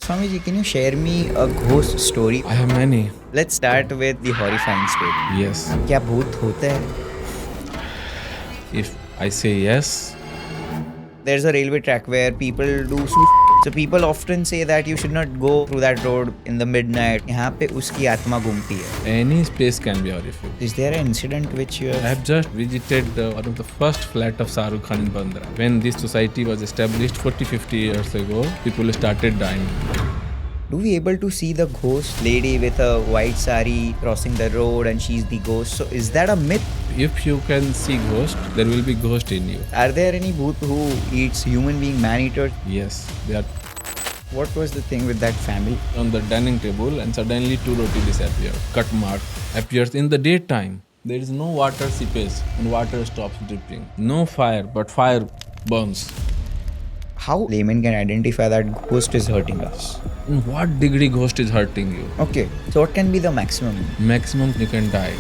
Swamiji, can you share me a ghost story? I have many. Let's start with the horrifying story. Yes. क्या भूत होता है? If I say yes, There's a railway track where people do so people often say that you should not go through that road in the midnight. यहाँ पे उसकी आत्मा घूमती है. any space can be horrific. Is there an incident which you I have just visited one of the first flat of Shahrukh Khan in Bandra. When this society was established 40-50 years ago, people started dying. Do we able to see the ghost lady with a white sari crossing the road and she's the ghost? So is that a myth? If you can see ghost, there will be ghost in you. Are there any bhoot who eats human being man-eater? Yes, they are What was the thing with that family? on the dining table and suddenly two roti disappear. Cut mark appears in the daytime. There is no water seepage and water stops dripping. No fire, but fire burns. How layman can identify that ghost is hurting us? In what degree ghost is hurting you? Okay, so what can be the maximum? Maximum you can die.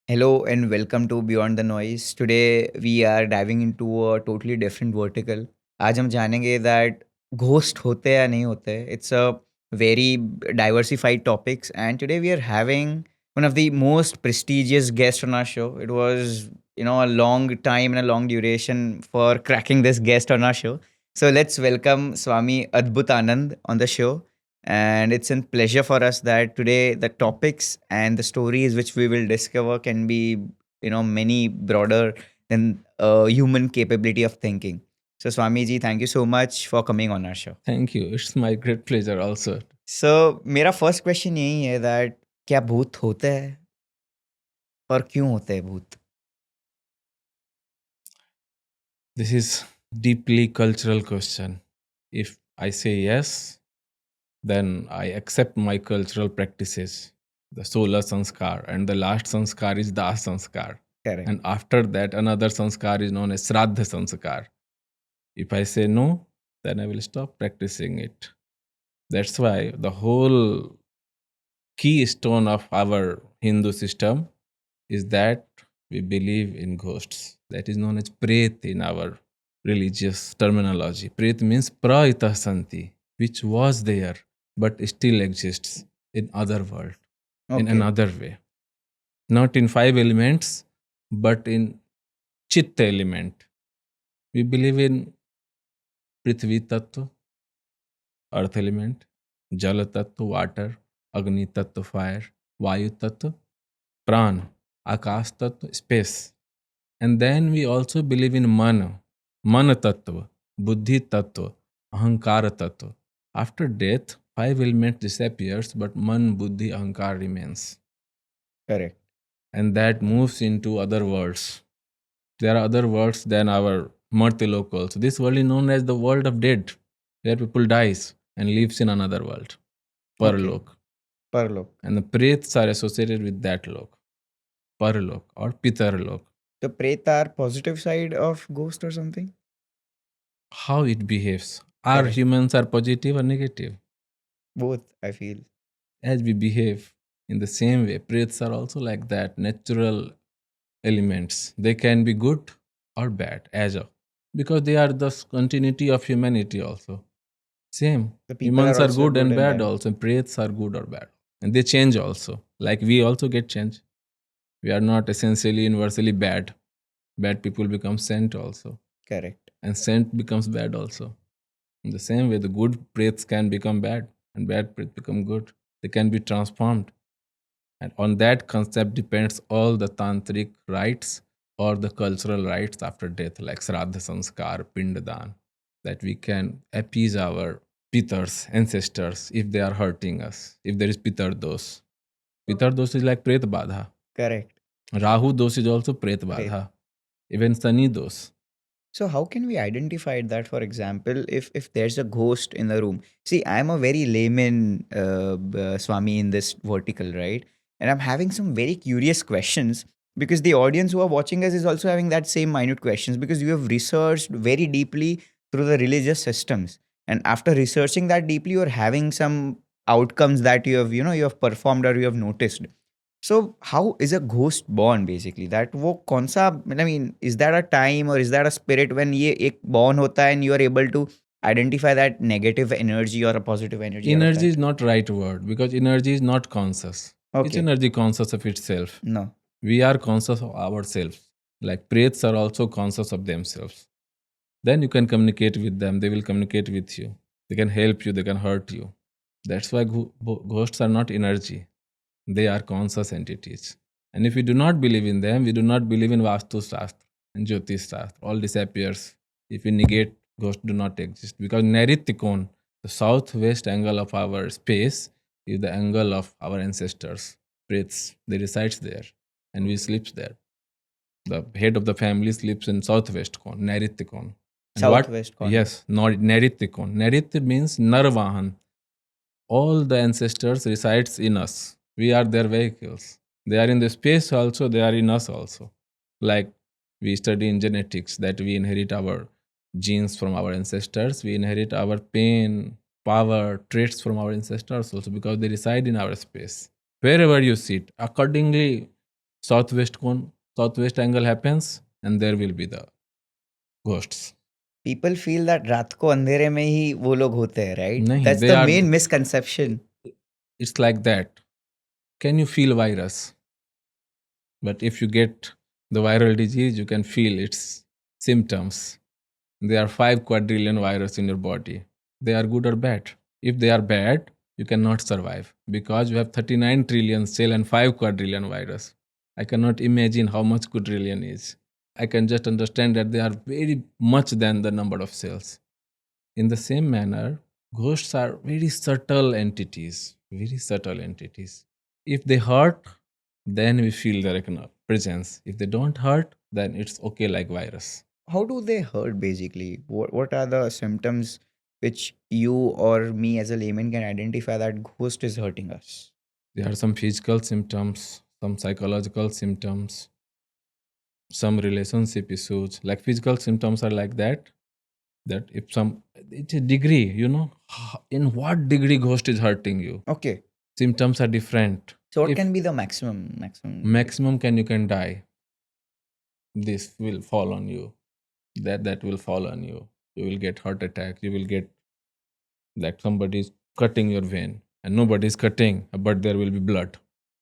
Hello and welcome to Beyond the Noise. Today we are diving into a totally different vertical. आज हम जानेंगे that ghost होते हैं या नहीं होते हैं. It's a very diversified topics and today we are having one of the most prestigious guests on our show. It was a long time and a long duration for cracking this guest on our show. So let's welcome Swami Adbhutanand on the show. And it's a pleasure for us that today the topics and the stories which we will discover can be, many broader than human capability of thinking. So Swamiji, thank you so much for coming on our show. Thank you. It's my great pleasure also. So मेरा first question यही है that क्या भूत होते हैं और क्यों होते हैं भूत? This is deeply cultural question. If I say yes, then I accept my cultural practices, the solar sanskar, and the last sanskar is das sanskar. Correct. And after that, another sanskar is known as shraddha sanskar. If I say no, then I will stop practicing it. That's why the whole keystone of our Hindu system is that we believe in ghosts. That is known as pret in our religious terminology. Pret means praitah santi, which was there but still exists in other world, in another way. Not in 5 elements, but in chitta element. We believe in Prithvi Tattva, earth element, Jala Tattva, water, Agni Tattva, fire, Vayu Tattva, Pran, Akash Tattva, space. And then we also believe in Mana, Mana Tattva, Buddhi Tattva, Ahankara Tattva. After death, 5 elements disappears, but Man, Buddhi, Ahankar remains. Correct. And that moves into other worlds. There are other worlds than our Martilok also. This world is known as the world of dead, where people dies and lives in another world, Parlok. Parlok. And the prets are associated with that lok, Parlok or Pitarlok. The pret are positive side of ghost or something? How it behaves. Are Correct. humans are positive or negative? Both, I feel. As we behave in the same way, prets are also like that, natural elements. They can be good or bad, because they are the continuity of humanity also. Same. The people Humans are are also good and bad bad. also. Prets are good or bad. And they change also. Like we also get change. We are not essentially universally bad. Bad people become saint also. Correct. And saint becomes bad also. In the same way, the good prets can become bad and bad prets become good. They can be transformed. And on that concept depends all the tantric rites or the cultural rites after death, like Shraddha Sanskar, Pindadan, that we can appease our pitars, ancestors, if they are hurting us, if there is pitar dos. Pitar dos is like pret badha. Correct. Rahu dos is also pret badha. Even Sani dos. So how can we identify that, for example, if there's a ghost in the room? See, I'm a very layman Swami in this vertical, right? And I'm having some very curious questions because the audience who are watching us is also having that same minute questions because you have researched very deeply through the religious systems. And after researching that deeply, you're having some outcomes that you have performed or you have noticed. So how is a ghost born basically? That वो कौन सा, I mean, is that a time or is that a spirit when ये एक born होता है and you are able to identify that negative energy or a positive energy out of Energy that? is not right word because energy is not conscious. Is Okay. energy conscious of itself? No. We are conscious of ourselves. Like priests are also conscious of themselves. Then you can communicate with them. They will communicate with you. They can help you. They can hurt you. That's why ghosts are not energy. They are conscious entities. And if we do not believe in them, we do not believe in Vastu Shastra and Jyotish Shastra. All disappears. If we negate, ghosts do not exist. Because Nairittikon, the southwest angle of our space, is the angle of our ancestors. Priests, they resides there. And we sleeps there. The head of the family sleeps in southwest corner, Nairittikon. And what? Southwest corner. Yes, Nairittikon. Nairit means Narvahan. All the ancestors resides in us. We are their vehicles. They are in the space also, they are in us also. Like we study in genetics that we inherit our genes from our ancestors, we inherit our pain, power, traits from our ancestors also because they reside in our space. Wherever you sit, accordingly, southwest angle happens, and there will be the ghosts. People feel that रात को अंधेरे में ही वो लोग होते हैं, right? Nahi, That's they the are. main misconception. It's like that. Can you feel virus? But if you get the viral disease, you can feel its symptoms. There are 5 quadrillion viruses in your body. They are good or bad. If they are bad, you cannot survive because you have 39 trillion cell and 5 quadrillion virus. I cannot imagine how much quadrillion is. I can just understand that they are very much than the number of cells. In the same manner, ghosts are very subtle entities, very subtle entities. If they hurt, then we feel their presence. If they don't hurt, then it's okay like virus. How do they hurt basically? What are the symptoms which you or me as a layman can identify that ghost is hurting us? There are some physical symptoms, some psychological symptoms, some relationship issues. Like physical symptoms are like that. That if some, it's a degree, in what degree ghost is hurting you. Okay. Symptoms are different. So what If can be the maximum? maximum you can die. This will fall on you. That will fall on you. You will get heart attack. You will get like somebody is cutting your vein and nobody is cutting, but there will be blood.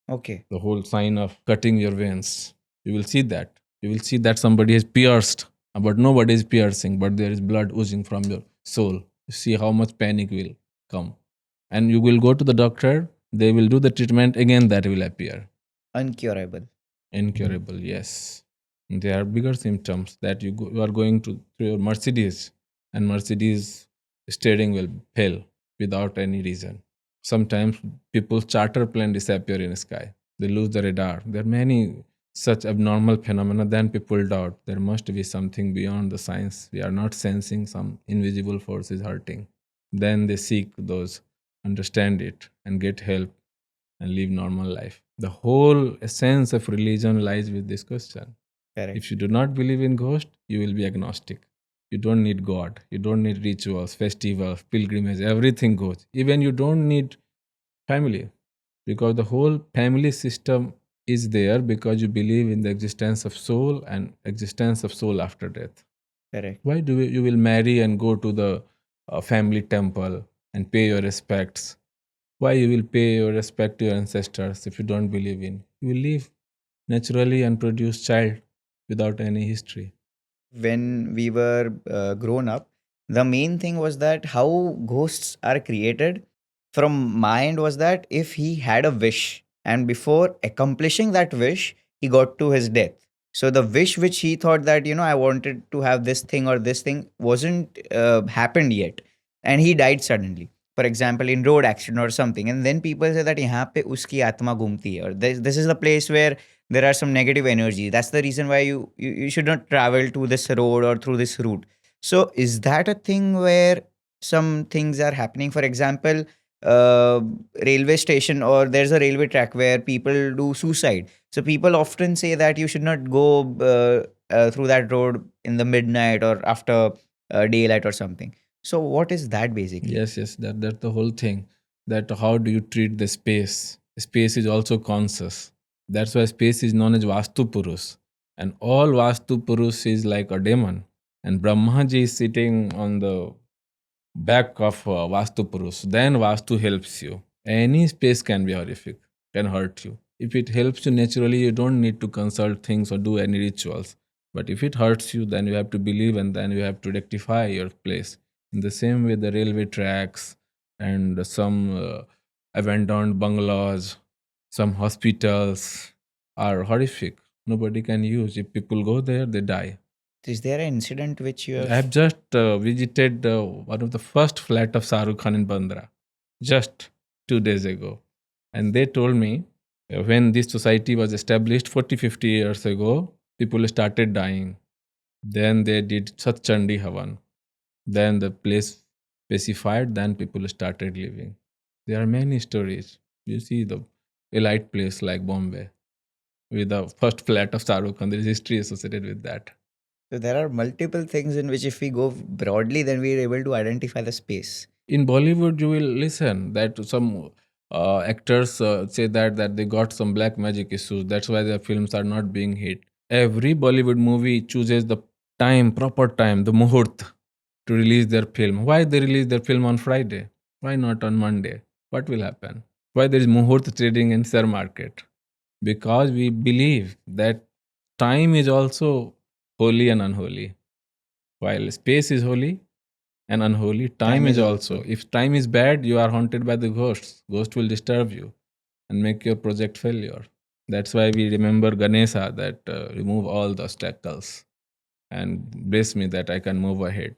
Okay. The whole sign of cutting your veins. You will see that. You will see that somebody is pierced, but nobody is piercing, but there is blood oozing from your soul. You see how much panic will come. And you will go to the doctor, they will do the treatment, again that will appear. Uncurable. Incurable, yes. There are bigger symptoms that you are going to through your Mercedes, and Mercedes steering will fail without any reason. Sometimes people's charter plane disappear in the sky. They lose the radar. There are many such abnormal phenomena. Then people doubt there must be something beyond the science. We are not sensing some invisible force is hurting. Then they seek those, understand it, and get help and live normal life. The whole essence of religion lies with this question. Correct. If you do not believe in ghost, you will be agnostic. You don't need God. You don't need rituals, festivals, pilgrimage. Everything goes. Even you don't need family because the whole family system is there because you believe in the existence of soul and existence of soul after death. Correct. Why do you will marry and go to the family temple and pay your respects? Why you will pay your respect to your ancestors if you don't believe in? You will live naturally and produce child without any history. When we were grown up, the main thing was that how ghosts are created. From my end was that if he had a wish and before accomplishing that wish, he got to his death. So the wish which he thought that I wanted to have this thing or this thing wasn't happened yet, and he died suddenly. For example, in road accident or something, and then people say that यहाँ पे उसकी आत्मा घूमती है, or this is the place where there are some negative energy. That's the reason why you should not travel to this road or through this route. So is that a thing where some things are happening? For example, uh, railway station, or there's a railway track where people do suicide. So people often say that you should not go through that road in the midnight or after daylight or something. So what is that basically? Yes, that's the whole thing. That how do you treat the space? Space is also conscious. That's why space is known as Vastu Purus. And all Vastu Purus is like a demon. And Brahmaji is sitting on the back of Vastu Purus. Then Vastu helps you. Any space can be horrific, can hurt you. If it helps you naturally, you don't need to consult things or do any rituals. But if it hurts you, then you have to believe and then you have to rectify your place. In the same way, the railway tracks and some abandoned bungalows, some hospitals are horrific. Nobody can use. If people go there, they die. Is there an incident which you I have? have just visited one of the first flat of Sarukh Khan in Bandra just 2 days ago. And they told me when this society was established 40, 50 years ago, people started dying. Then they did Satchandi Havan. Then the place specified, then people started living. There are many stories. You see the elite place like Bombay with the first flat of Sarukh Khan. There is history associated with that. So there are multiple things in which, if we go broadly, then we are able to identify the space. In Bollywood, you will listen that some actors say that they got some black magic issues. That's why their films are not being hit. Every Bollywood movie chooses the time, proper time, the muhurt to release their film. Why they release their film on Friday? Why not on Monday? What will happen? Why there is muhurt trading in share market? Because we believe that time is also holy and unholy. While space is holy, and unholy, time Time is is also. also If time is bad, you are haunted by the ghosts. Ghost will disturb you and make your project failure. That's why we remember Ganesha that remove all the obstacles and bless me that I can move ahead.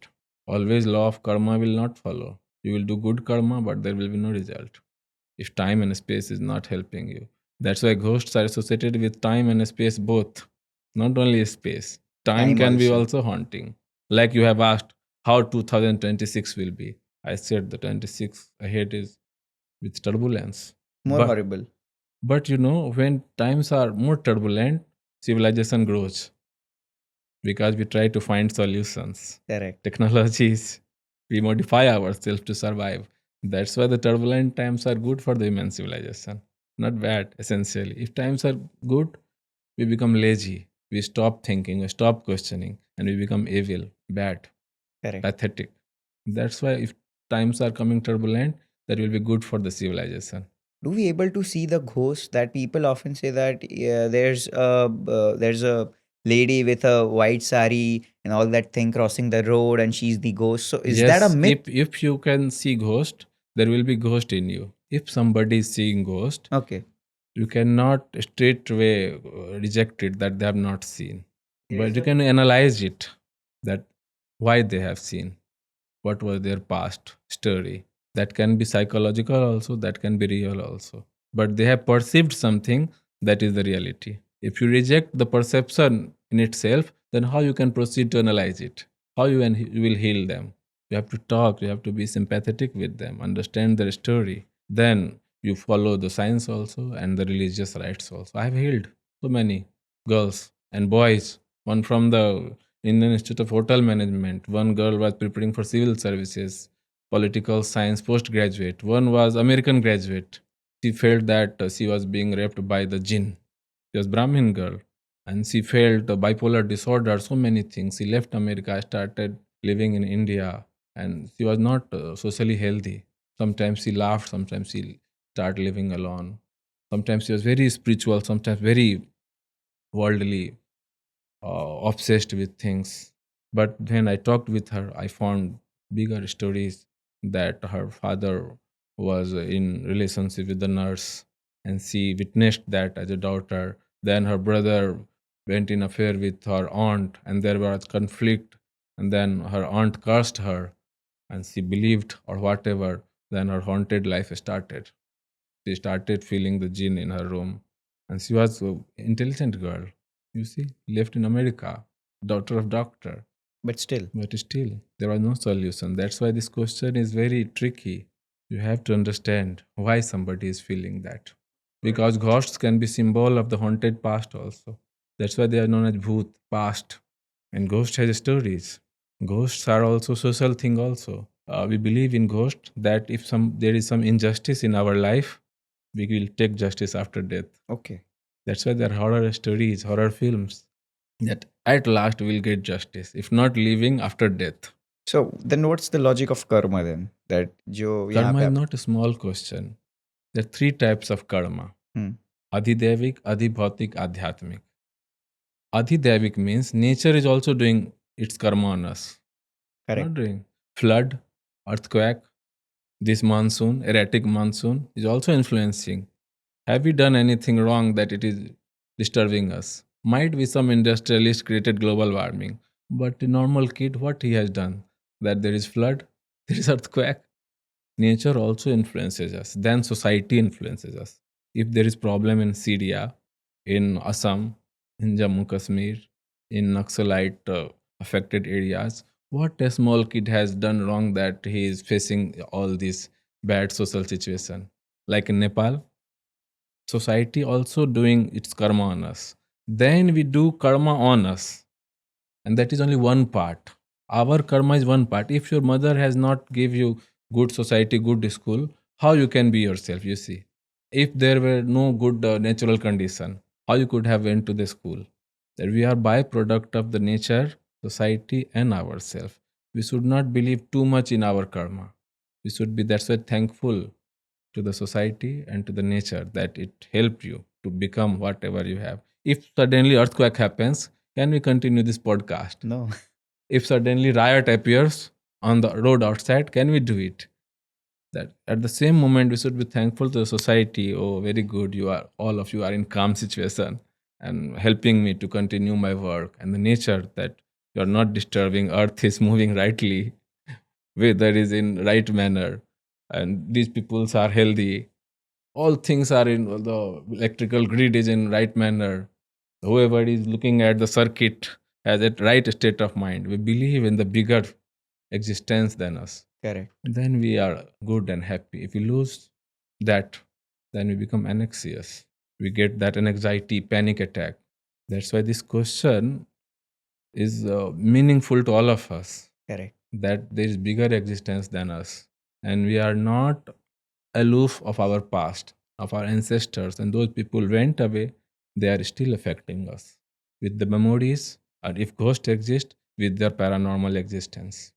Always law of karma will not follow. You will do good karma, but there will be no result if time and space is not helping you. That's why ghosts are associated with time and space both, not only space. Time time can be also. also haunting. Like you have asked how 2026 will be. I said the 26 ahead is with turbulence. More But horrible. but when times are more turbulent, civilization grows because we try to find solutions. Correct. Technologies, we modify ourselves to survive. That's why the turbulent times are good for the human civilization, not bad, essentially. If times are good, we become lazy. We stop thinking, we stop questioning, and we become evil, bad, Correct. pathetic. That's why if times are coming turbulent, that will be good for the civilization. Do we able to see the ghost that people often say that there's a lady with a white sari and all that thing crossing the road and she's the ghost? So is that a Yes, myth? if you can see ghost, there will be ghost in you. If somebody is seeing ghost, Okay. you cannot straightway reject it that they have not seen, There but is you a can analyze it, that why they have seen, what was their past story. That can be psychological also, that can be real also, but they have perceived something. That is the reality. If you reject the perception in itself, then how you can proceed to analyze it, how you will heal them. You have to talk, you have to be sympathetic with them, understand their story. Then you follow the science also and the religious rites also. I have healed so many girls and boys. One from the Indian Institute of Hotel Management. One girl was preparing for civil services, political science postgraduate. One was American graduate. She felt that she was being raped by the jinn. She was Brahmin girl, and she felt bipolar disorder, so many things. She left America, started living in India, and she was not socially healthy. Sometimes she laughed, sometimes she started living alone. Sometimes she was very spiritual, sometimes very worldly, obsessed with things. But when I talked with her, I found bigger stories that her father was in relationship with the nurse, and she witnessed that as a daughter. Then her brother went in affair with her aunt, and there was conflict. And then her aunt cursed her, and she believed or whatever. Then her haunted life started. She started feeling the jinn in her room, and she was an intelligent girl. You see, left in America, daughter of doctor, But still, but still there was no solution. That's why this question is very tricky. You have to understand why somebody is feeling that, because ghosts can be symbol of the haunted past also. That's why they are known as bhoot, past, and ghost has stories. Ghosts are also social thing also. We believe in ghosts that if there is some injustice in our life, we will take justice after death. okay. That's why there are horror stories, horror films, that at last we'll get justice, if not living after death. So then what's the logic of karma then? That जो यहाँ Karma पे is आप not a small question. There are three types of karma: hmm, Adhidevik, Adhibhautik, Adhyatmik. Adhidevik means nature is also doing its karma on us. Not correct, doing flood, earthquake, this monsoon, erratic monsoon is also influencing. Have we done anything wrong that it is disturbing us? Might be some industrialist created global warming, but the normal kid, what he has done? That there is flood, there is earthquake. Nature also influences us. Then society influences us. If there is problem in Syria, in Assam, in Jammu Kashmir, in Naxalite affected areas, what a small kid has done wrong that he is facing all these bad social situation? Like in Nepal, society also doing its karma on us. Then we do karma on us, and that is only one part. Our karma is one part. If your mother has not give you good society, good school, how you can be yourself? You see, if there were no good natural condition, how you could have went to the school? That we are byproduct of the nature, society, and ourselves. We should not believe too much in our karma. We should be, that's why, thankful to the society and to the nature that it helped you to become whatever you have. If suddenly earthquake happens, can we continue this podcast? no, If suddenly riot appears on the road outside, can we do it? That at the same moment we should be thankful to the society. Oh, very good, you are, all of you are in calm situation and helping me to continue my work, and the nature that you are not disturbing, earth is moving rightly, weather is in right manner, and these peoples are healthy, all things are in the electrical grid is in right manner, whoever is looking at the circuit has a right state of mind, we believe in the bigger existence than us, correct. then we are good and happy. If we lose that, then we become anxious, we get that an anxiety panic attack. That's why this question is meaningful to all of us, Correct. that there is bigger existence than us, and we are not aloof of our past, of our ancestors, and those people went away, they are still affecting us with the memories, or if ghosts exist, with their paranormal existence.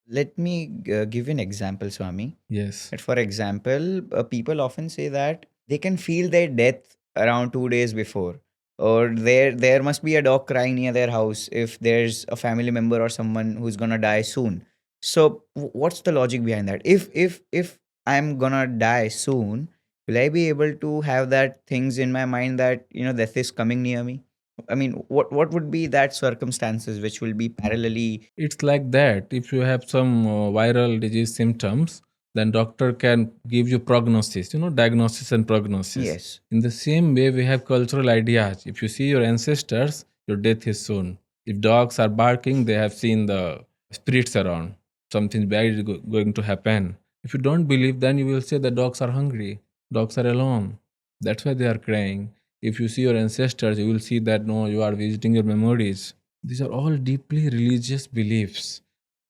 Let me give you an example, Swami. Yes. That, for example, people often say that they can feel their death around 2 days before, or there must be a dog crying near their house if there's a family member or someone who's gonna die soon. So, what's the logic behind that? If I'm gonna die soon, will I be able to have that things in my mind that death is coming near me? I mean, what would be that circumstances which will be parallelly? It's like that. If you have some viral disease symptoms, then doctor can give you prognosis, diagnosis and prognosis. Yes. In the same way, we have cultural ideas. If you see your ancestors, your death is soon. If dogs are barking, they have seen the spirits around. Something bad is going to happen. If you don't believe, then you will say the dogs are hungry. Dogs are alone. That's why they are crying. If you see your ancestors, you will see that no, you are visiting your memories. These are all deeply religious beliefs.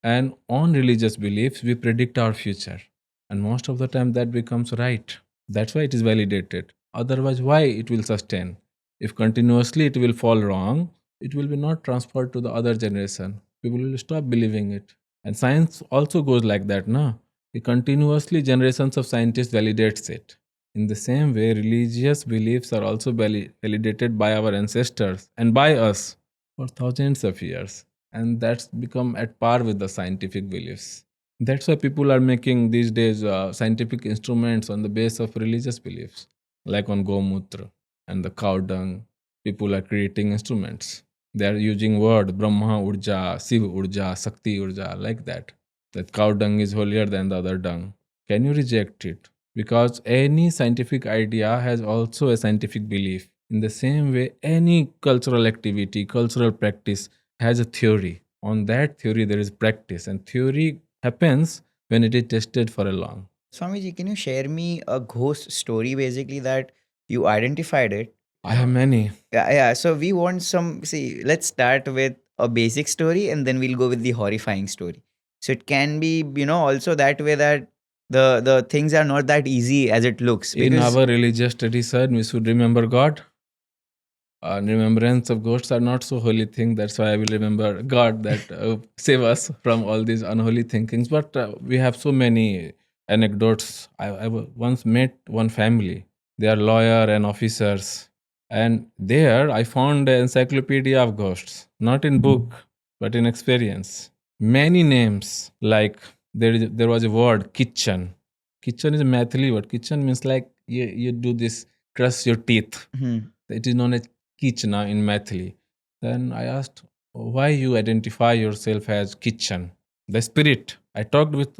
And on religious beliefs, we predict our future. And most of the time, that becomes right. That's why it is validated. Otherwise, why it will sustain? If continuously it will fall wrong, it will be not transferred to the other generation. People will stop believing it. And science also goes like that, no? Continuously, generations of scientists validates it. In the same way, religious beliefs are also validated by our ancestors and by us for thousands of years. And that's become at par with the scientific beliefs. That's why people are making these days scientific instruments on the base of religious beliefs, like on Gomutra and the cow dung. People are creating instruments. They are using word Brahma Urja, Shiv Urja, Sakti Urja, like that. That cow dung is holier than the other dung. Can you reject it? Because any scientific idea has also a scientific belief. In the same way, any cultural activity, cultural practice has a theory. On that theory, there is practice, and theory happens when it is tested for a long. Swamiji, can you share me a ghost story basically that you identified it? I have many. Yeah, yeah. So we want some. See, let's start with a basic story and then we'll go with the horrifying story. So it can be, also that way that the things are not that easy as it looks In because our religious tradition, we should remember God. remembrance of ghosts are not so holy thing. That's why I will remember God that save us from all these unholy thinkings. But we have so many anecdotes. Once met one family. They are lawyer and officers, and there I found an encyclopedia of ghosts, not in book but in experience. Many names, like there was a word kitchen. Kitchen is a Mathili word. Kitchen means like you do this, crush your teeth. Hmm. It is known as Kichna in Mathili. Then I asked, why you identify yourself as kitchen? The spirit. I talked with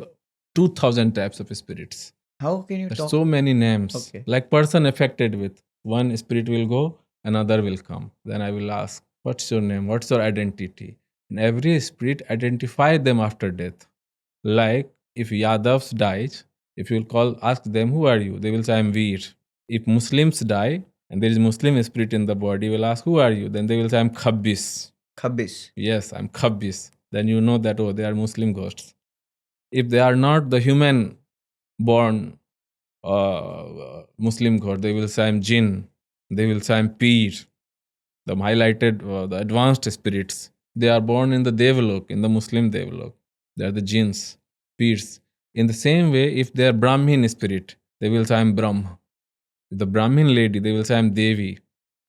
2000 types of spirits. How can you There's talk? so many names. Okay. Like person affected with. One spirit will go, another will come. Then I will ask, what's your name? What's your identity? And every spirit identify them after death. Like if Yadavs dies, if you will call, ask them, who are you? They will say, I'm Veer. If Muslims die and there is Muslim spirit in the body, will ask, who are you? Then they will say, I'm Khabbis. Khabbis. Yes, I'm Khabbis. Then you know that, oh, they are Muslim ghosts. If they are not the human born Muslim god, they will say, I'm Jinn. They will say, I'm Peer. The highlighted, the advanced spirits. They are born in the Devalok, in the Muslim Devalok. They are the jinns, peers. In the same way, if they are Brahmin spirit, they will say, I'm Brahma. The Brahmin lady, they will say, I'm Devi.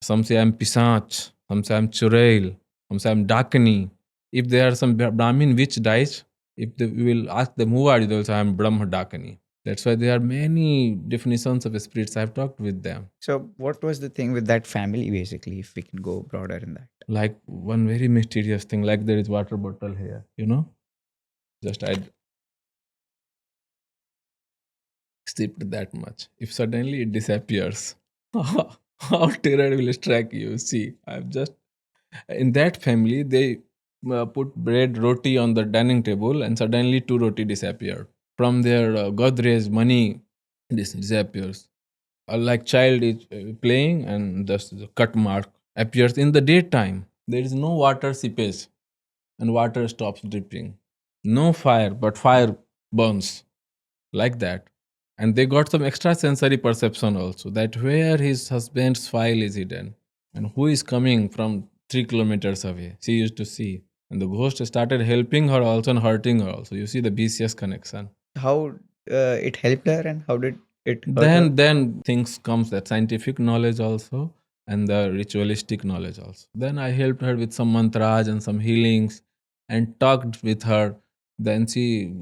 Some say, I'm Pisach. Some say, I'm Churail. Some say, I'm Dakini. If there are some Brahmin witch dies, if we will ask them, who are you? They will say, I'm Brahma Dakini. That's why there are many definitions of spirits. I've talked with them. So, what was the thing with that family, basically, if we can go broader in that? Like one very mysterious thing, like there is water bottle here, just I sipped that much. If suddenly it disappears, how terror will strike you? See, I've just in that family they put bread roti on the dining table, and suddenly two roti disappeared from their Godrej. Money disappears. Like child is playing, and the cut mark appears in the daytime. There is no water seepage, and water stops dripping. No fire, but fire burns like that. And they got some extrasensory perception also, that where his husband's file is hidden and who is coming from 3 kilometers away. She used to see. And the ghost started helping her also and hurting her also. You see the BCS connection. How it helped her, and how did it hurt her? Then things comes, that scientific knowledge also and the ritualistic knowledge also. Then I helped her with some mantras and some healings and talked with her. Then she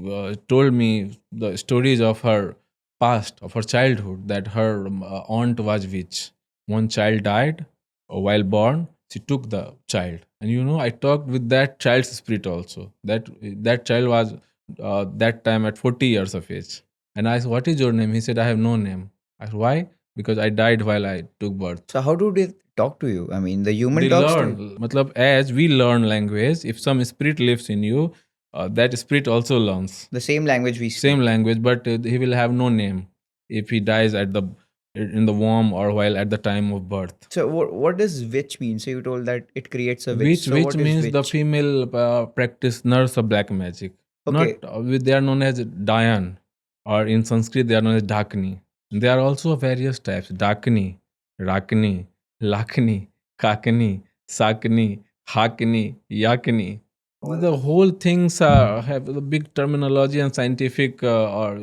told me the stories of her past, of her childhood, that her aunt was witch. One child died while born. She took the child, and I talked with that child's spirit also. That child was that time at 40 years of age. And I asked, what is your name? He said, I have no name. I said, why? Because I died while I took birth. So, how do they talk to you? I mean, the human They talks to learn. you. Matlab, as we learn language, if some spirit lives in you, that spirit also learns. The same language we speak. Same language, but he will have no name if he dies in the womb or while at the time of birth. So, what does witch mean? So, you told that it creates a witch. Witch, So, which what is means the witch? female practitioners of black magic. Okay. Not they are known as Dayan, or in Sanskrit they are known as Dakini. There are also various types: Dakini, Rakini, Lakini, Kakini, Sakini, Hakini, Yakini. The whole things have a big terminology and scientific or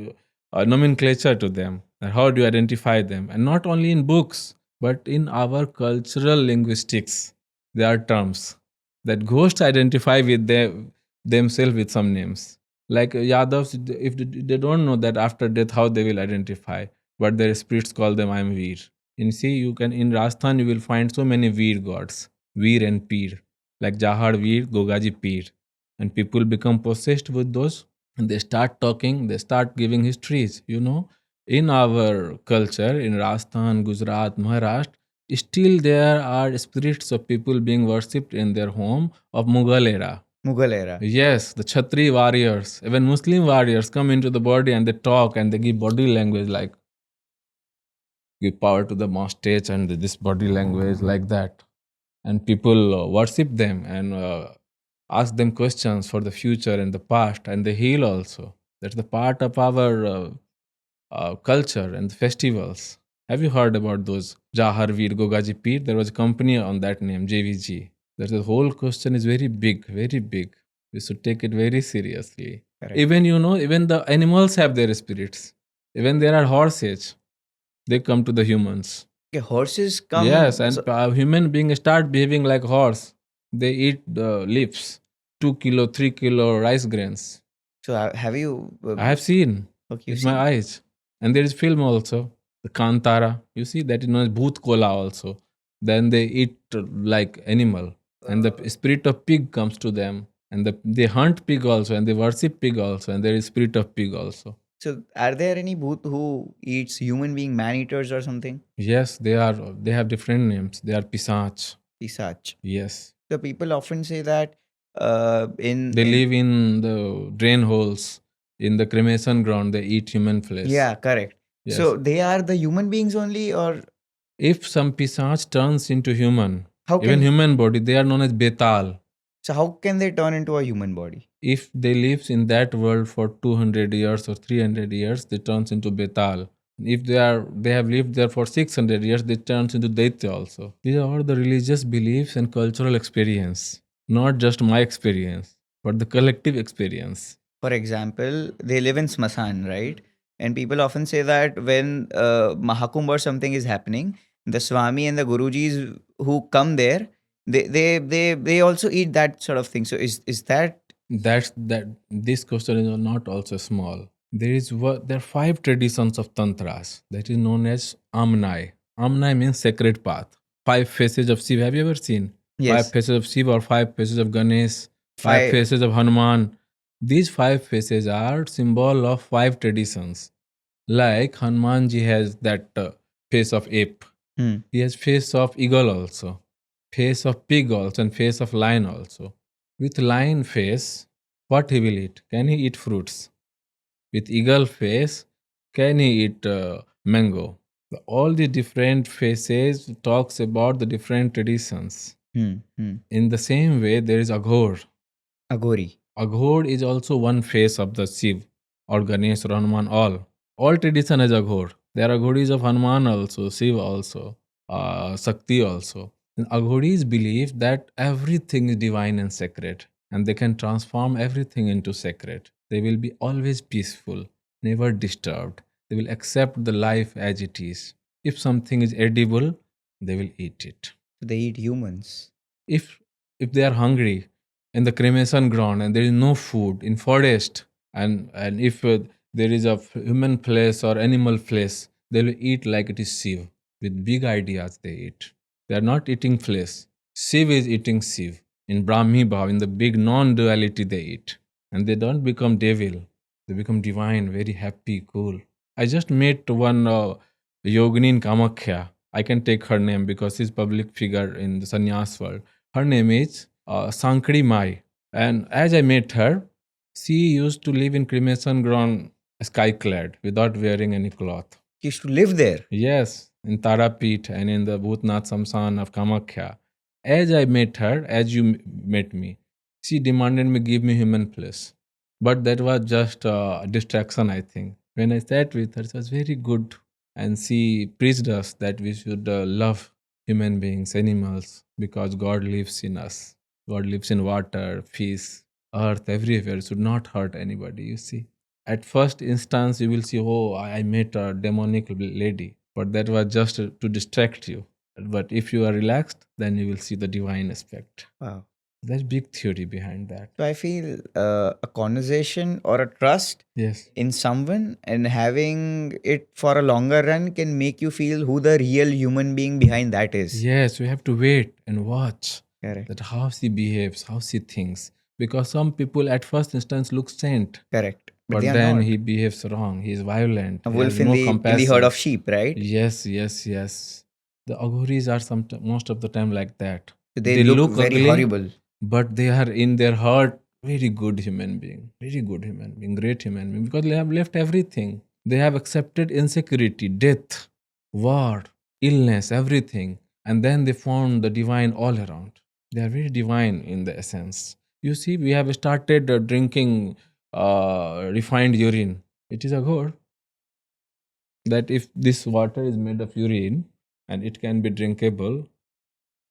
nomenclature to them. And how do you identify them? And not only in books, but in our cultural linguistics, there are terms that ghosts identify with themselves with some names. Like Yadavs, if they don't know that after death how they will identify, but their spirits call them I am Veer. And see, you can in Rajasthan you will find so many Veer gods, Veer and Peer, like Jahar Veer, Gogaji Peer, and people become possessed with those, and they start talking, they start giving histories. In our culture, in Rajasthan, Gujarat, Maharashtra, still there are spirits of people being worshipped in their home of Mughal era. Mughal era. Yes, the Chhatri warriors, even Muslim warriors come into the body and they talk and they give body language, like give power to the mustache and this body language like that. And people worship them and ask them questions for the future and the past, and they heal also. That's the part of our culture and festivals. Have you heard about those Jahar Veer Gogaji Peer? There was a company on that name, JVG. There's a whole question is very big, very big. We should take it very seriously. Correct. Even even the animals have their spirits. Even there are horses, they come to the humans. Okay, horses come. Yes, and So, human beings start behaving like horse. They eat the leaves, 2 kilo, 3 kilo rice grains. so have you? I have seen Okay, you with my see. eyes. And there is film also. The Kantara. You see that is known as Bhoot Kola also. Then they eat like animal. And the spirit of pig comes to them. And they hunt pig also and they worship pig also. And there is spirit of pig also. So, are there any booth who eats human being man eaters or something? Yes, they are. They have different names. They are Pisach. Pisach. Yes. So people often say that They live in the drain holes. In the cremation ground, they eat human flesh. yeah, correct. Yes. So they are the human beings only, or If some pisach turns into human, how even can human body, they are known as betal. so how can they turn into a human body? If they lives in that world for 200 years or 300 years, they turns into betal. If they have lived there for 600 years, they turns into daitya also. These are all the religious beliefs and cultural experience, not just my experience, but the collective experience. For example, they live in Smasan, right? And people often say that when Mahakumbh or something is happening, the Swami and the Gurujis who come there, they also eat that sort of thing. So is that That this question is not also small. There are 5 traditions of tantras that is known as Amnai. Amnai means sacred path. 5 faces of Shiva. Have you ever seen? Five yes, faces of Shiva or 5 faces of Ganesh, 5 five? faces of Hanuman. These 5 faces are symbol of 5 traditions. Like Hanumanji has that face of ape. Hmm. He has face of eagle also, face of pig also, and face of lion also. With lion face, what he will eat? Can he eat fruits? With eagle face, can he eat mango? All the different faces talks about the different traditions. Hmm. Hmm. In the same way, there is Aghor. Agori. Aghor is also one face of the Shiv or Ganesh or Hanuman. All tradition has Aghor. There are Aghoris of Hanuman also, Shiv also, Sakti also. And Aghoris believe that everything is divine and sacred, and they can transform everything into sacred. They will be always peaceful, never disturbed. They will accept the life as it is. If something is edible, they will eat it. They eat humans. if if they are hungry in the cremation ground and there is no food in forest, and if there is a human flesh or animal flesh, they will eat like it is Shiv. With big ideas they eat. They are not eating flesh. Shiv is eating Shiv. In Brahmi Bhav, in the big non-duality, they eat. And they don't become devil. They become divine, very happy, cool. I just met one yogini in Kamakhya. I can take her name because she's public figure in the sannyas world. Her name is Sankri Mai. And as I met her, she used to live in cremation ground, sky clad, without wearing any cloth. He used to live there. Yes, in Tarapit and in the Bhutnath Samsan of Kamakhya. As I met her, as you met me, she demanded me give me human flesh. But that was just a distraction, I think. When I sat with her, it was very good. And she preached us that we should love human beings, animals, because God lives in us. God lives in water, fish, earth, everywhere. Should not hurt anybody, you see. At first instance, you will see, oh, I met a demonic lady, but that was just to distract you. But if you are relaxed, then you will see the divine aspect. Wow. There's big theory behind that. So I feel a conversation or a trust Yes. in someone and having it for a longer run can make you feel who the real human being behind that is. Yes, we have to wait and watch Correct. that how she behaves, how she thinks. Because some people at first instance look saint, Correct. But but they are then not. he behaves wrong. He is violent. A He has wolf in no the herd compassion. of sheep, right? Yes, yes, yes. The Aghoris are most of the time like that. So they They look look very ugly, horrible. but they are in their heart very good human being, very good human being, great human being, because they have left everything. They have accepted insecurity, death, war, illness, everything, and then they found the divine all around. They are very divine in the essence. You see, we have started drinking refined urine. It is a god. that if this water is made of urine and it can be drinkable,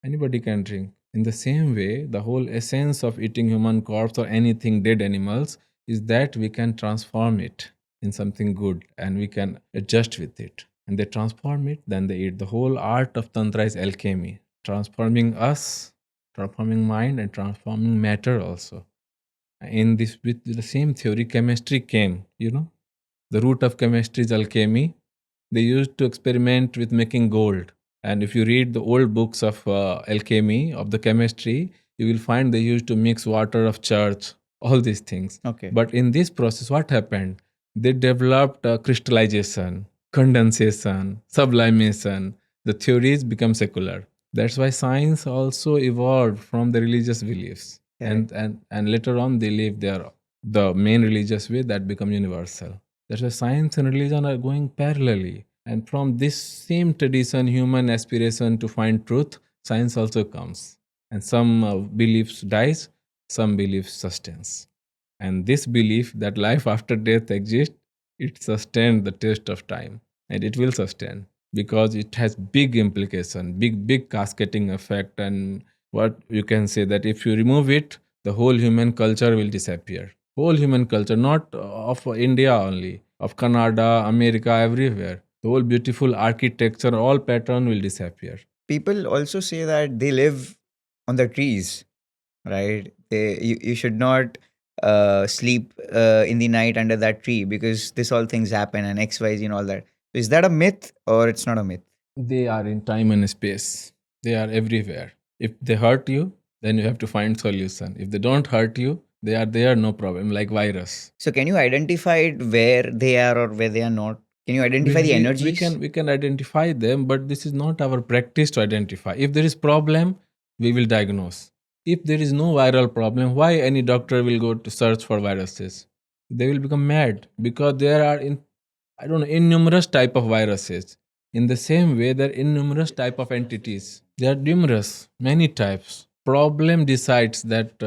anybody can drink. In the same way, the whole essence of eating human corpse or anything dead animals is that we can transform it in something good and we can adjust with it. And they transform it, then they eat. The whole art of Tantra is alchemy, transforming us, transforming mind, and transforming matter also. In this, with the same theory, chemistry came, the root of chemistry is alchemy. They used to experiment with making gold. And if you read the old books of alchemy, of the chemistry, you will find they used to mix water of church, all these things. Okay. But in this process, what happened? They developed crystallization, condensation, sublimation. The theories become secular. That's why science also evolved from the religious beliefs. Correct. And later on, they live their the main religious way that become universal. That's why science and religion are going parallelly. And from this same tradition, human aspiration to find truth, science also comes. And some beliefs dies, some beliefs sustains. And this belief that life after death exists, it sustains the test of time. And it will sustain because it has big implication, big cascading effect. And what you can say that if you remove it, the whole human culture will disappear. Whole human culture, not of India only, of Canada, America, everywhere. The whole beautiful architecture, all pattern will disappear. People also say that they live on the trees, right? You should not sleep in the night under that tree because this all things happen and XYZ and all that. Is that a myth or it's not a myth? They are in time and space. They are everywhere. If they hurt you, then you have to find solution. If they don't hurt you, they are there, no problem, like virus. So can you identify it where they are or where they are not? Can you identify the we energies? we can identify them, but this is not our practice to identify. If there is problem, we will diagnose. If there is no viral problem, why any doctor will go to search for viruses? They will become mad because there are in I don't know innumerous type of viruses. In the same way, there are innumerous type of entities. There are numerous, many types. Problem decides that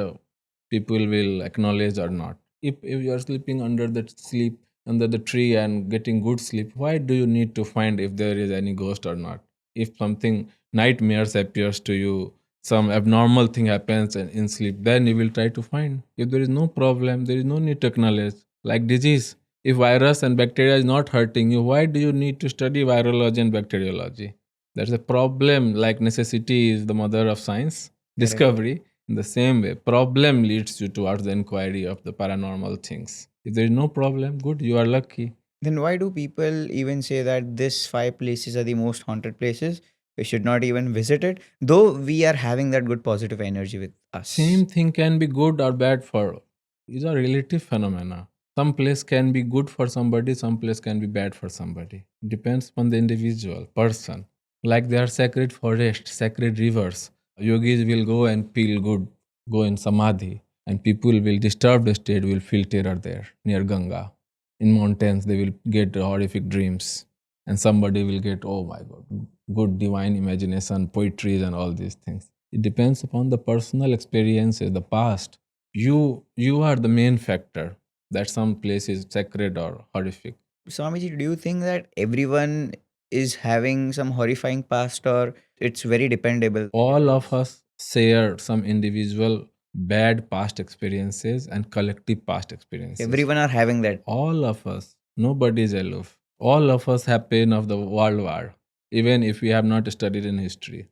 people will acknowledge or not. If you are sleeping under the tree and getting good sleep, why do you need to find if there is any ghost or not? If something nightmares appears to you, some abnormal thing happens in sleep, then you will try to find. If there is no problem, there is no need to acknowledge. Like disease, if virus and bacteria is not hurting you, why do you need to study virology and bacteriology? That's a problem. Like necessity is the mother of science, Correct. discovery. In the same way, problem leads you towards the inquiry of the paranormal things. If there is no problem, good, you are lucky. Then why do people even say that this five places are the most haunted places? We should not even visit it, though we are having that good positive energy with us. Same thing can be good or bad for. These are relative phenomena. Some place can be good for somebody, some place can be bad for somebody. Depends on the individual, person. Like there are sacred forests, sacred rivers. Yogis will go and feel good, go in samadhi, and people will disturb the state, will feel terror there near Ganga. In mountains, they will get horrific dreams, and somebody will get, oh my God, good divine imagination, poetry, and all these things. It depends upon the personal experiences, the past. You are the main factor that some place is sacred or horrific. Swamiji, do you think that everyone is having some horrifying past or it's very dependable? All of us share some individual bad past experiences and collective past experiences. Everyone are having that. All of us, nobody is aloof. All of us have pain of the world war, even if we have not studied in history.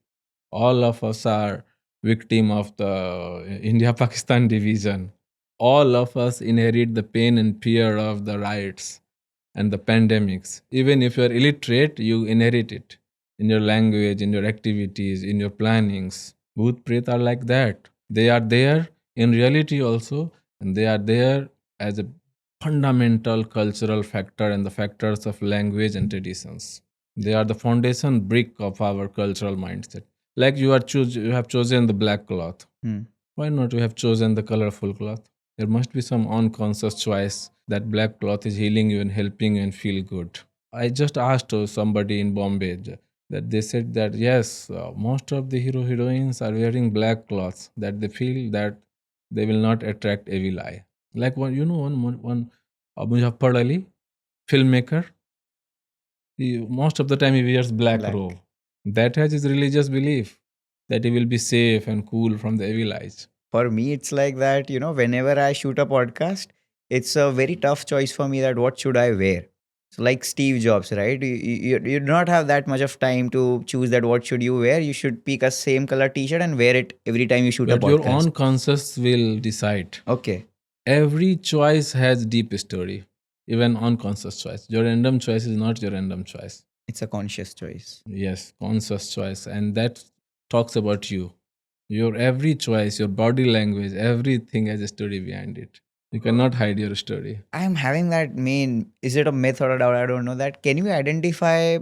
All of us are victim of the India-Pakistan division. All of us inherit the pain and fear of the riots and the pandemics. Even if you are illiterate, you inherit it in your language, in your activities, in your plannings. Bhoot Pret are like that. They are there in reality also, and they are there as a fundamental cultural factor and the factors of language and traditions. They are the foundation brick of our cultural mindset. Like you have chosen the black cloth. Hmm. Why not you have chosen the colorful cloth? There must be some unconscious choice that black cloth is healing you and helping you and feel good. I just asked somebody in Bombay that they said that yes, most of the heroines are wearing black cloths that they feel that they will not attract evil eye. Like one Muzaffar Ali, filmmaker, Most of the time he wears black Black. robe. That has his religious belief that he will be safe and cool from the evil eyes. For me, it's like that, whenever I shoot a podcast, it's a very tough choice for me that what should I wear. So like Steve Jobs, right? You do not have that much of time to choose that what should you wear. You should pick a same color t-shirt and wear it every time you shoot a But your podcast. own conscience will decide. Okay. Every choice has deep story, even unconscious choice. Your random choice is not your random choice. It's a conscious choice. Yes, conscious choice. And that talks about you. Your every choice, your body language, everything has a story behind it. You cannot hide your story. I'm having that main, is it a myth or a doubt? I don't know that. Can you identify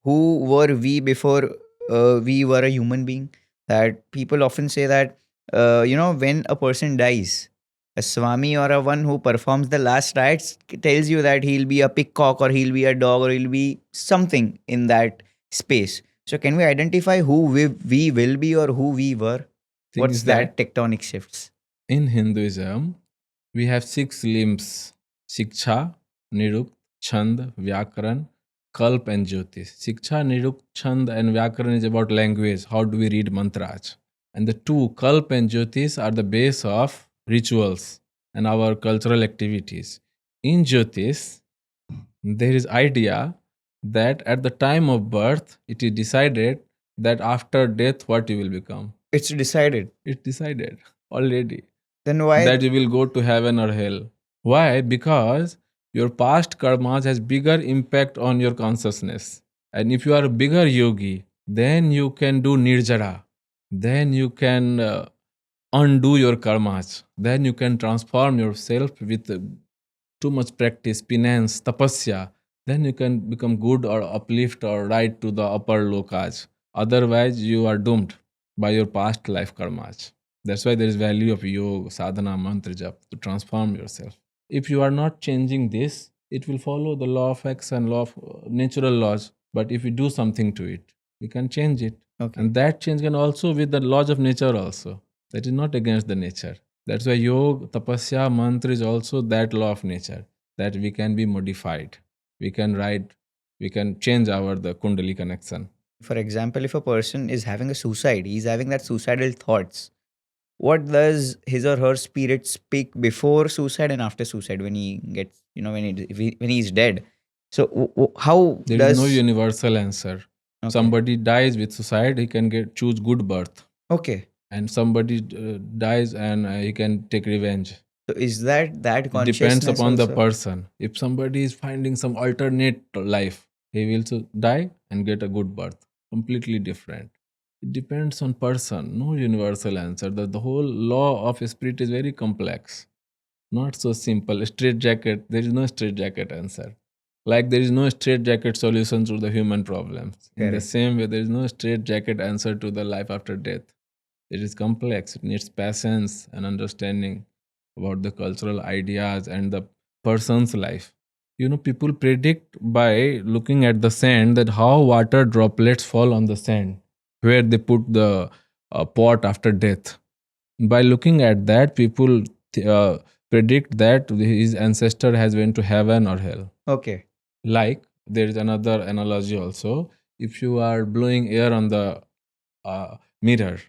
who were we before we were a human being? That people often say that, when a person dies, a Swami or a one who performs the last rites tells you that he'll be a peacock or he'll be a dog or he'll be something in that space. So, can we identify who we will be or who we were? Thing What's is that tectonic shifts? in Hinduism, we have 6 limbs: Shiksha, Nirukt, Chand, Vyakaran, Kalp, and Jyotish. Shiksha, Nirukt, Chand, and Vyakaran is about language. How do we read mantras? And the two, Kalp and Jyotish, are the base of rituals and our cultural activities. In Jyotish, there is idea that at the time of birth, it is decided that after death, what you will become. It's decided. It's decided already Then why? that you will go to heaven or hell. Why? Because your past karmas has bigger impact on your consciousness. And if you are a bigger yogi, then you can do nirjara. Then you can undo your karmas. Then you can transform yourself with too much practice, penance, tapasya. Then you can become good or uplift or ride to the upper lokas. Otherwise, you are doomed by your past life karmas. That's why there is value of yoga, sadhana, mantra jap to transform yourself. If you are not changing this, it will follow the law of action, law of natural laws. But if you do something to it, you can change it. Okay. And that change can also with the laws of nature also. That is not against the nature. That's why yoga, tapasya, mantra is also that law of nature that we can be modified. We can ride, we can change our the kundali connection. For example, if a person is having a suicide, he's having that suicidal thoughts. What does his or her spirit speak before suicide and after suicide when he gets, when he's dead? So how There does is no universal answer. Okay. Somebody dies with suicide, he can get choose good birth, Okay. and somebody dies and he can take revenge. So is that It consciousness depends upon the also? person. If somebody is finding some alternate life, he will die and get a good birth. Completely different. It depends on person. No universal answer. The whole law of spirit is very complex. Not so simple. Straight jacket. There is no straight jacket answer. Like there is no straight jacket solution to the human problems. In the Correct. same way, there is no straight jacket answer to the life after death. It is complex. It needs patience and understanding about the cultural ideas and the person's life. People predict by looking at the sand that how water droplets fall on the sand where they put the pot after death. By looking at that, people predict that his ancestor has went to heaven or hell. Okay. Like there is another analogy also. If you are blowing air on the mirror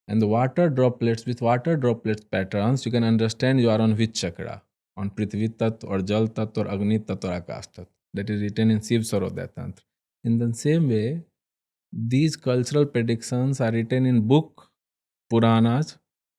and the water droplets with water droplets patterns, you can understand you are on which chakra, on Prithvi Tat or Jal Tat or Agni Tat or Akash Tat. That is written in Shiv Sarodaya Tantra. In the same way, these cultural predictions are written in book, Puranas,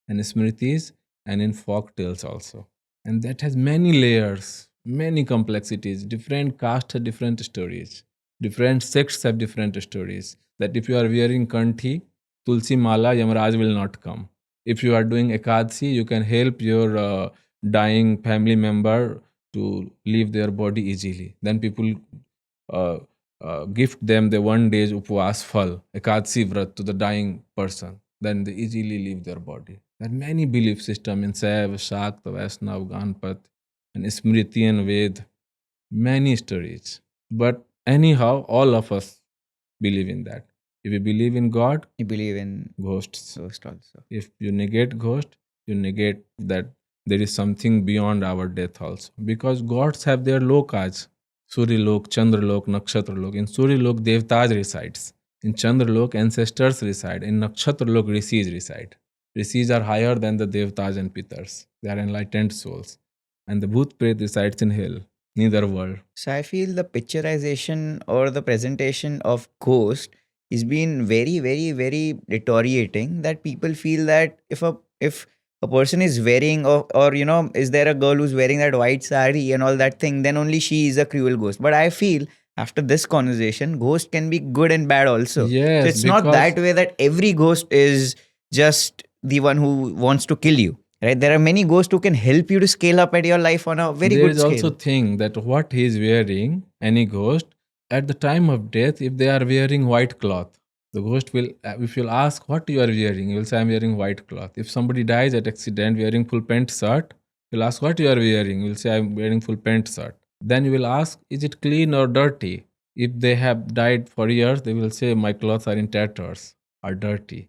and Smritis, and in folk tales also. And that has many layers, many complexities. Different castes have different stories. Different sects have different stories. That if you are wearing kanthi, Tulsi Mala, Yamaraj will not come. If you are doing Ekadasi, you can help your dying family member to leave their body easily. Then people uh, gift them the one day's upvas phal, Ekadasi vrat to the dying person. Then they easily leave their body. There are many belief systems in Saiv, Shakta, Vaishnav, Ganpat, and Smriti and Ved. Many stories. But anyhow, all of us believe in that. If you believe in God, You believe in ghosts. ghost also. If you negate ghost, you negate that there is something beyond our death also. Because gods have their lokas. Suryalok, Chandralok, Nakshatralok. In Suryalok, Devtas resides. In Chandralok, ancestors reside. In Nakshatralok, rishis reside. Rishis are higher than the Devtas and Pitars. They are enlightened souls. And the Bhut Pret resides in hell, neither world. So I feel the picturization or the presentation of ghost is been very, very, very deteriorating. That people feel that if a person is wearing or is there a girl who's wearing that white sari and all that thing, then only she is a cruel ghost. But I feel after this conversation, ghost can be good and bad also. So Yes, it's not because that way that every ghost is just the one who wants to kill you. Right? There are many ghosts who can help you to scale up at your life on a very there good is also scale. thing that what he is wearing, any ghost, at the time of death, if they are wearing white cloth, the ghost will, if you'll ask what you are wearing, you will say, I'm wearing white cloth. If somebody dies at accident wearing full pant shirt, you'll ask what you are wearing, you will say, I'm wearing full pant shirt. Then you will ask, is it clean or dirty? If they have died for years, they will say, my clothes are in tatters, are dirty.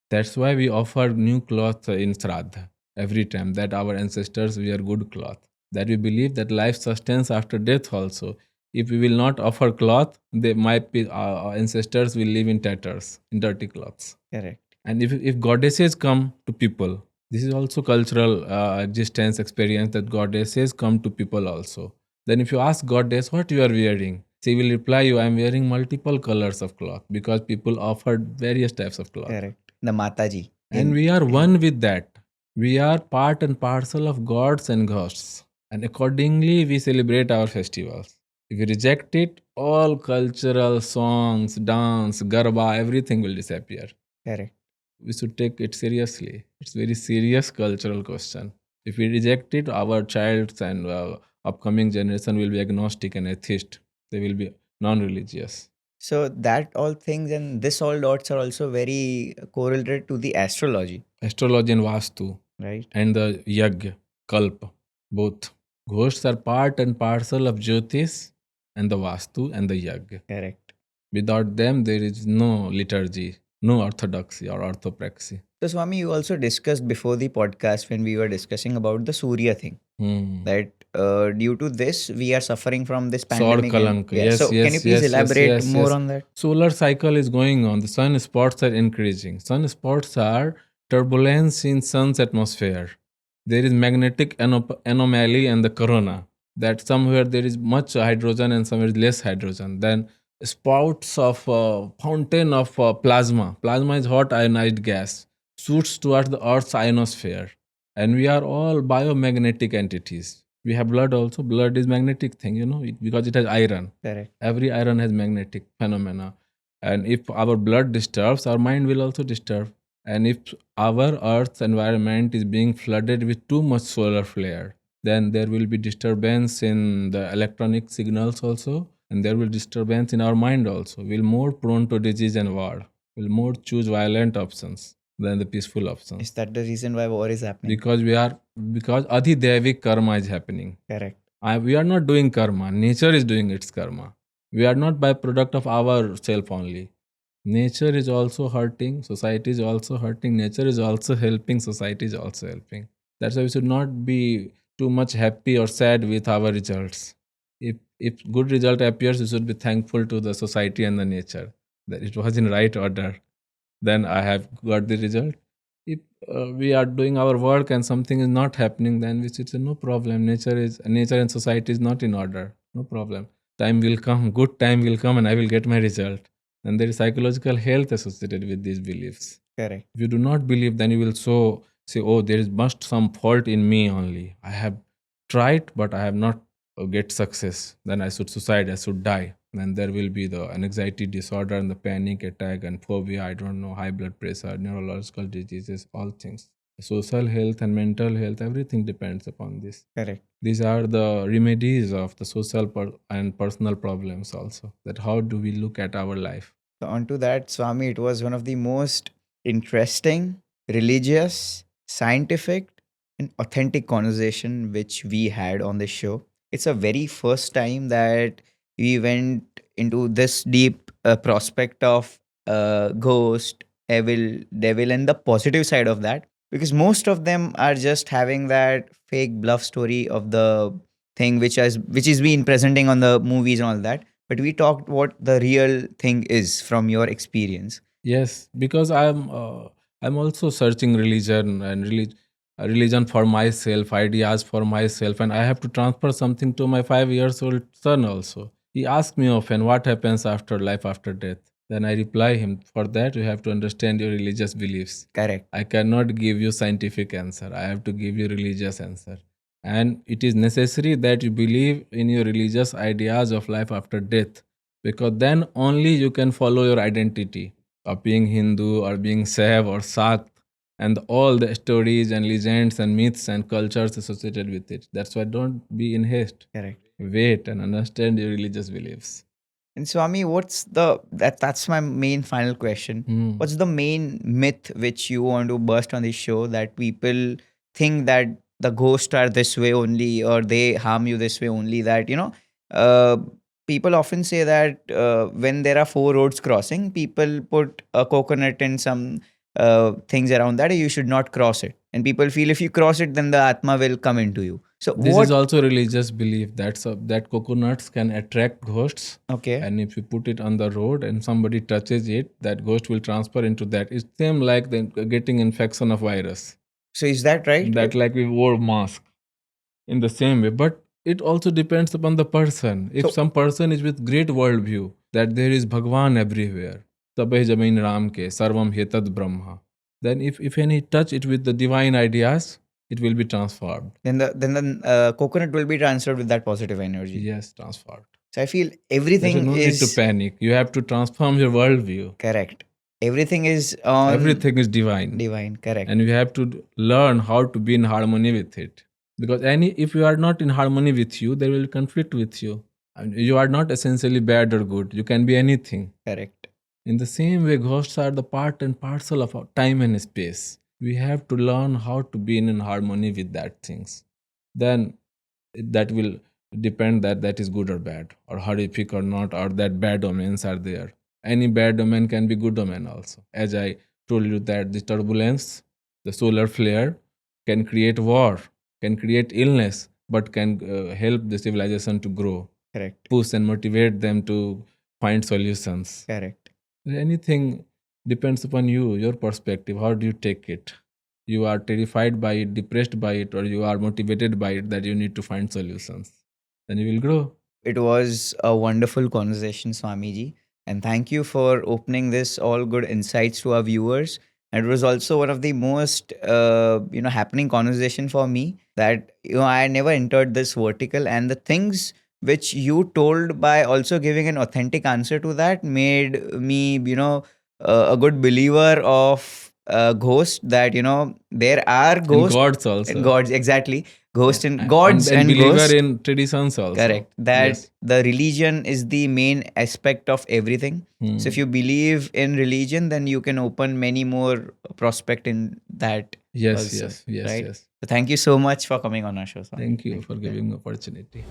That's why we offer new cloth in Shraddha every time, that our ancestors wear good cloth. That we believe that life sustains after death also. If we will not offer cloth, they might be our ancestors will live in tatters, in dirty clothes. Correct. And if goddesses come to people, this is also cultural existence experience that goddesses come to people also. Then if you ask goddess what you are wearing, she will reply you, I am wearing multiple colors of cloth because people offered various types of cloth. Correct. The Mataji. And we are one with that. We are part and parcel of gods and ghosts. And accordingly, we celebrate our festivals. If we reject it, all cultural songs, dance, garba, everything will disappear. Correct. We should take it seriously. It's very serious cultural question. If we reject it, our child's and upcoming generation will be agnostic and atheist. They will be non-religious. So that all things and this all dots are also very correlated to the astrology, Astrology and Vastu right? and the Yag, Kalp, both. Ghosts are part and parcel of Jyotish and the Vastu and the Yag. Correct. Without them, there is no liturgy, no orthodoxy or orthopraxy. So Swami, you also discussed before the podcast when we were discussing about the Surya thing, that due to this we are suffering from this Saur pandemic. Kalanka. Yeah. Yes, So can you yes, please yes, yes, elaborate yes, more yes. on that? Solar cycle is going on. The sun spots are increasing. Sun spots are turbulence in sun's atmosphere. There is magnetic anomaly and the corona. That somewhere there is much hydrogen and somewhere less hydrogen. Then spouts of fountain of plasma. Plasma is hot ionized gas. Shoots towards the Earth's ionosphere. And we are all biomagnetic entities. We have blood also. Blood is magnetic thing, because it has iron. Correct. Every iron has magnetic phenomena. And if our blood disturbs, our mind will also disturb. And if our Earth's environment is being flooded with too much solar flare, then there will be disturbance in the electronic signals also, and there will disturbance in our mind also. We'll more prone to disease and war. We'll more choose violent options than the peaceful options. Is that the reason why war is happening? Because adhidevic karma is happening. Correct. We are not doing karma. Nature is doing its karma. We are not byproduct of our self only. Nature is also hurting. Society is also hurting. Nature is also helping. Society is also helping. That's why we should not be too much happy or sad with our results. If good result appears, we should be thankful to the society and the nature that it was in right order. Then I have got the result. If we are doing our work and something is not happening, then we should say no problem. Nature and society is not in order. No problem. Time will come. Good time will come, and I will get my result. And there is psychological health associated with these beliefs. Correct. If you do not believe, then you will say, oh, there is must some fault in me only. I have tried, but I have not get success. Then I should suicide. I should die. Then there will be the anxiety disorder and the panic attack and phobia. I don't know, high blood pressure, neurological diseases, all things. Social health and mental health, everything depends upon this. Correct. These are the remedies of the social and personal problems also. That how do we look at our life? So onto that, Swami, it was one of the most interesting, religious, scientific, and authentic conversation which we had on this show. It's a very first time that we went into this deep prospect of ghost, evil, devil, and the positive side of that. Because most of them are just having that fake bluff story of the thing which is being presenting on the movies and all that, but we talked what the real thing is from your experience. Yes, because I'm also searching religion and religion for myself, ideas for myself, and I have to transfer something to my 5 years old son also. He asks me often, "What happens after life, after death?" Then I reply him, "For that you have to understand your religious beliefs. Correct. I cannot give you scientific answer. I have to give you religious answer, and it is necessary that you believe in your religious ideas of life after death, because then only you can follow your identity of being Hindu or being Saiv or Sakt, and all the stories and legends and myths and cultures associated with it. That's why don't be in haste. Correct. Wait and understand your religious beliefs." And Swami, that's my main final question. What's the main myth which you want to burst on this show, that people think that the ghosts are this way only, or they harm you this way only? That, uh, people often say that when there are four roads crossing, people put a coconut and some things around that, you should not cross it. And people feel if you cross it, then the Atma will come into you. So This is also religious belief that coconuts can attract ghosts. Okay. And if you put it on the road and somebody touches it, that ghost will transfer into that. It's same like the getting infection of virus. So is that right? That like we wore mask in the same way. But it also depends upon the person. If some person is with great worldview, that there is Bhagwan everywhere, Sabah Jamin Ram ke, Sarvam Hetad Brahma, then if any touch it with the divine ideas, it will be transformed. Then the coconut will be transferred with that positive energy. Yes, transformed. So I feel everything no is need to panic. You have to transform your worldview. correct. Everything is on Everything is divine. divine. Correct. And you have to learn how to be in harmony with it. Because if you are not in harmony with you, there will be conflict with you. And you are not essentially bad or good. You can be anything. Correct. In the same way, ghosts are the part and parcel of our time and space. We have to learn how to be in harmony with that things. Then that will depend that is good or bad, or horrific or not, or that bad omens are there. Any bad omen can be good omen also. As I told you that the turbulence, the solar flare can create war, can create illness, but can help the civilization to grow. Correct. Push and motivate them to find solutions. Correct. Anything depends upon you, your perspective. How do you take it? You are terrified by it, depressed by it, or you are motivated by it that you need to find solutions. Then you will grow. It was a wonderful conversation, Swamiji. And thank you for opening this all good insights to our viewers. And it was also one of the most, happening conversation for me, that, I never entered this vertical, and the things which you told by also giving an authentic answer to that made me, a good believer of ghosts, that, there are ghosts. And gods also. Gods, exactly. Ghosts and And- gods and, and believer ghosts. in traditions also. Correct. That Yes. the religion is the main aspect of everything. So if you believe in religion, then you can open many more prospect in that. Yes, also, yes, yes, right? yes. So thank you so much for coming on our show, Swami. Thank you for giving opportunity.